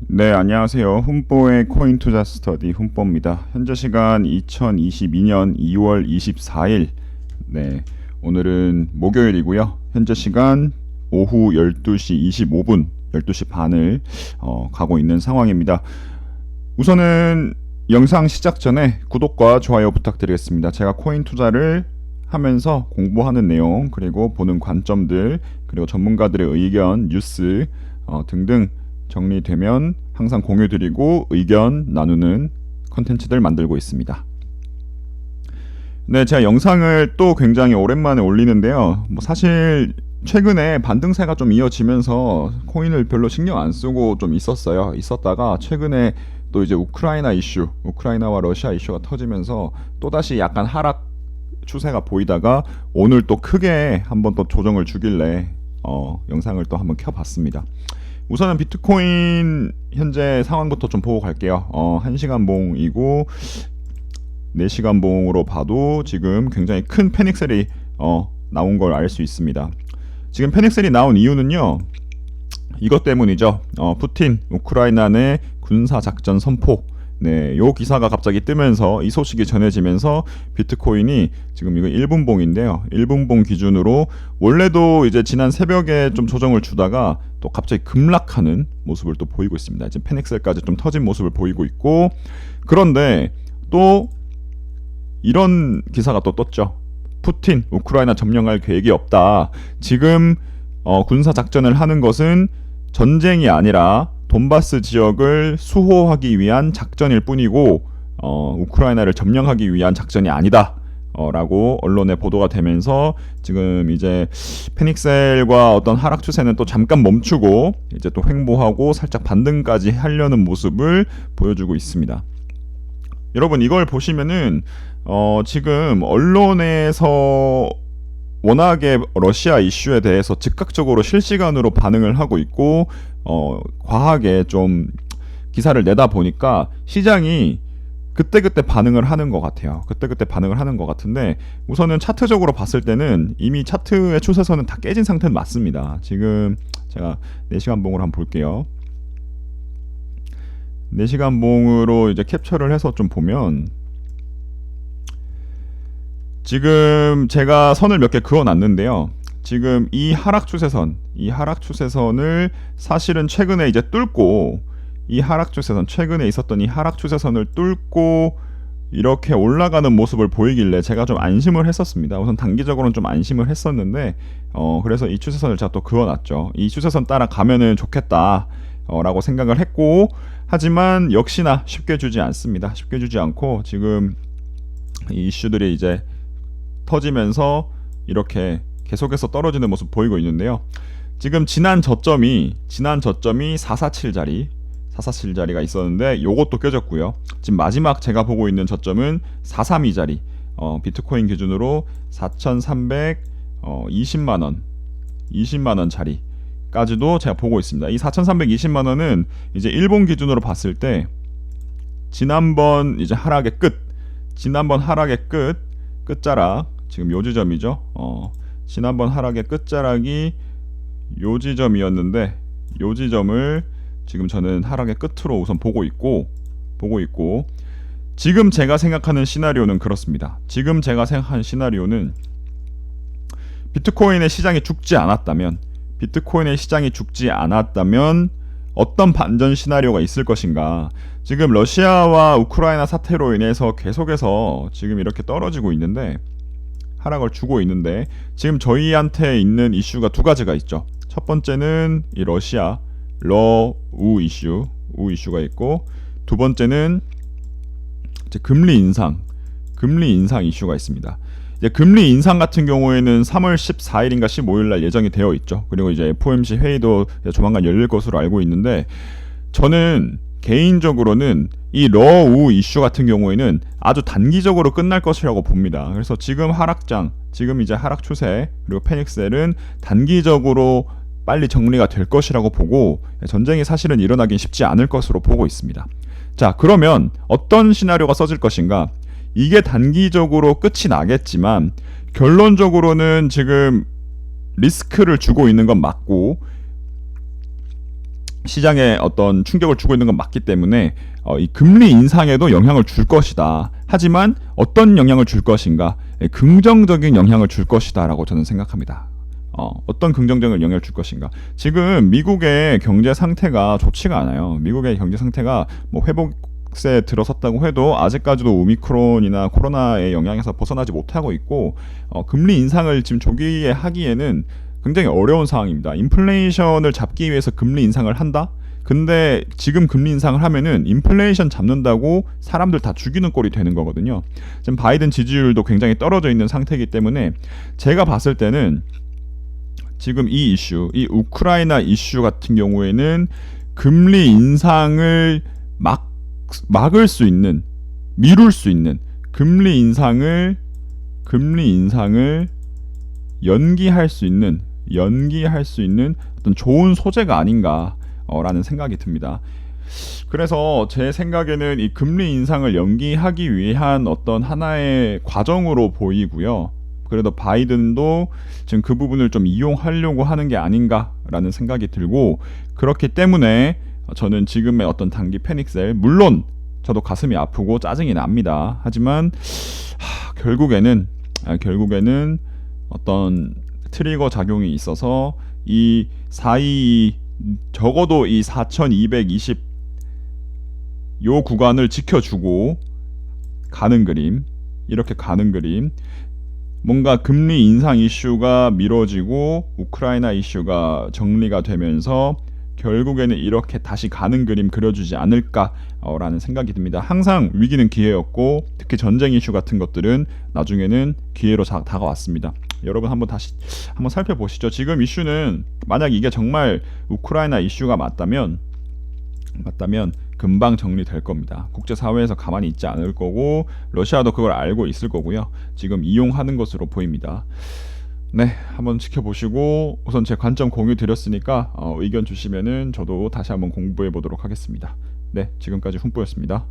네, 안녕하세요. 훈뽀의 코인 투자 스터디 훈뽀입니다. 현재 시간 2022년 2월 24일. 네, 오늘은 목요일이고요. 현재 시간 오후 12시 25분, 12시 반을 가고 있는 상황입니다. 우선은 영상 시작 전에 구독과 좋아요 부탁드리겠습니다. 제가 코인 투자를 하면서 공부하는 내용, 그리고 보는 관점들, 그리고 전문가들의 의견, 뉴스 등등 정리되면 항상 공유드리고 의견 나누는 컨텐츠들 만들고 있습니다. 네, 제가 영상을 또 굉장히 오랜만에 올리는데요. 사실 최근에 반등세가 좀 이어지면서 코인을 별로 신경 안 쓰고 좀 있었다가 최근에 또 이제 우크라이나와 러시아 이슈가 터지면서 또다시 약간 하락 추세가 보이다가 오늘 또 크게 한번 또 조정을 주길래 영상을 또 한번 켜봤습니다. 우선은 비트코인 현재 상황부터 좀 보고 갈게요. 1시간 봉이고 4시간 봉으로 봐도 지금 굉장히 큰 패닉셀이 나온 걸 알 수 있습니다. 지금 패닉셀이 나온 이유는요, 이것 때문이죠. 푸틴 우크라이나 내 군사 작전 선포. 네, 요 기사가 갑자기 뜨면서 이 소식이 전해지면서 비트코인이 지금 이거 1분봉인데요. 1분봉 기준으로 원래도 이제 지난 새벽에 좀 조정을 주다가 또 갑자기 급락하는 모습을 또 보이고 있습니다. 지금 페넥셀까지 좀 터진 모습을 보이고 있고, 그런데 또 이런 기사가 또 떴죠. 푸틴 우크라이나 점령할 계획이 없다. 지금 군사 작전을 하는 것은 전쟁이 아니라 돈바스 지역을 수호하기 위한 작전일 뿐이고 우크라이나를 점령하기 위한 작전이 아니다 라고 언론에 보도가 되면서 지금 이제 페닉셀과 어떤 하락 추세는 또 잠깐 멈추고 이제 또 횡보하고 살짝 반등까지 하려는 모습을 보여주고 있습니다. 여러분, 이걸 보시면은 지금 언론에서 워낙에 러시아 이슈에 대해서 즉각적으로 실시간으로 반응을 하고 있고 과하게 좀 기사를 내다 보니까 시장이 그때그때 반응을 하는 것 같아요. 그때그때 반응을 하는 것 같은데, 우선은 차트적으로 봤을 때는 이미 차트의 추세선은 다 깨진 상태는 맞습니다. 지금 제가 4시간 봉으로 한번 볼게요. 4시간 봉으로 이제 캡처를 해서 좀 보면, 지금 제가 선을 몇 개 그어놨는데요. 지금 이 하락 추세선을 사실은 최근에 이제 뚫고, 최근에 있었던 이 하락 추세선을 뚫고 이렇게 올라가는 모습을 보이길래 제가 좀 안심을 했었습니다. 우선 단기적으로는 좀 안심을 했었는데 그래서 이 추세선을 제가 또 그어놨죠. 이 추세선 따라 가면은 좋겠다 라고 생각을 했고, 하지만 역시나 쉽게 주지 않습니다. 쉽게 주지 않고 지금 이 이슈들이 이제 터지면서 이렇게 계속해서 떨어지는 모습 보이고 있는데요. 지금 지난 저점이 447자리가 있었는데 요것도 깨졌고요. 지금 마지막 제가 보고 있는 저점은 432자리, 비트코인 기준으로 4,320만원 자리까지도 제가 보고 있습니다. 이 4,320만원은 이제 일본 기준으로 봤을 때 지난번 이제 하락의 끝자락, 지금 요 지점이죠. 지난번 하락의 끝자락이 요 지점이었는데, 요 지점을 지금 저는 하락의 끝으로 우선 보고 있고, 지금 제가 생각하는 시나리오는 그렇습니다. 지금 제가 생각하는 시나리오는 비트코인의 시장이 죽지 않았다면 어떤 반전 시나리오가 있을 것인가. 지금 러시아와 우크라이나 사태로 인해서 계속해서 지금 이렇게 떨어지고 있는데, 하락을 주고 있는데, 지금 저희한테 있는 이슈가 두 가지가 있죠. 첫 번째는 이 러시아 러우 이슈가 있고, 두 번째는 이제 금리 인상 이슈가 있습니다. 이제 금리 인상 같은 경우에는 3월 14일인가 15일 날 예정이 되어 있죠. 그리고 이제 FOMC 회의도 조만간 열릴 것으로 알고 있는데, 저는 개인적으로는 이 러우 이슈 같은 경우에는 아주 단기적으로 끝날 것이라고 봅니다. 그래서 지금 이제 하락 추세, 그리고 페닉셀은 단기적으로 빨리 정리가 될 것이라고 보고, 전쟁이 사실은 일어나긴 쉽지 않을 것으로 보고 있습니다. 자, 그러면 어떤 시나리오가 써질 것인가? 이게 단기적으로 끝이 나겠지만 결론적으로는 지금 리스크를 주고 있는 건 맞고, 시장에 어떤 충격을 주고 있는 건 맞기 때문에 이 금리 인상에도 영향을 줄 것이다. 하지만 어떤 영향을 줄 것인가? 긍정적인 영향을 줄 것이다라고 저는 생각합니다. 어떤 긍정적인 영향을 줄 것인가? 지금 미국의 경제 상태가 좋지가 않아요. 미국의 경제 상태가 뭐 회복세 들어섰다고 해도 아직까지도 오미크론이나 코로나의 영향에서 벗어나지 못하고 있고, 금리 인상을 지금 조기에 하기에는 굉장히 어려운 상황입니다. 인플레이션을 잡기 위해서 금리 인상을 한다? 근데 지금 금리 인상을 하면은 인플레이션 잡는다고 사람들 다 죽이는 꼴이 되는 거거든요. 지금 바이든 지지율도 굉장히 떨어져 있는 상태이기 때문에 제가 봤을 때는 지금 이 이슈, 이 우크라이나 이슈 같은 경우에는 금리 인상을 막을 수 있는, 미룰 수 있는 금리 인상을 연기할 수 있는 어떤 좋은 소재가 아닌가라는 생각이 듭니다. 그래서 제 생각에는 이 금리 인상을 연기하기 위한 어떤 하나의 과정으로 보이고요. 그래도 바이든도 지금 그 부분을 좀 이용하려고 하는 게 아닌가라는 생각이 들고, 그렇기 때문에 저는 지금의 어떤 단기 패닉셀, 물론 저도 가슴이 아프고 짜증이 납니다. 하지만 결국에는 어떤 트리거 작용이 있어서 이 422 적어도 이 4220 요 구간을 지켜주고 가는 그림, 이렇게 가는 그림, 뭔가 금리 인상 이슈가 미뤄지고 우크라이나 이슈가 정리가 되면서 결국에는 이렇게 다시 가는 그림 그려주지 않을까라는 생각이 듭니다. 항상 위기는 기회였고, 특히 전쟁 이슈 같은 것들은 나중에는 기회로 다가왔습니다. 여러분 한번 살펴보시죠. 지금 이슈는 만약 이게 정말 우크라이나 이슈가 맞다면 금방 정리될 겁니다. 국제사회에서 가만히 있지 않을 거고, 러시아도 그걸 알고 있을 거고요. 지금 이용하는 것으로 보입니다. 네, 한번 지켜보시고, 우선 제 관점 공유 드렸으니까 의견 주시면은 저도 다시 한번 공부해 보도록 하겠습니다. 네, 지금까지 훈뽀였습니다.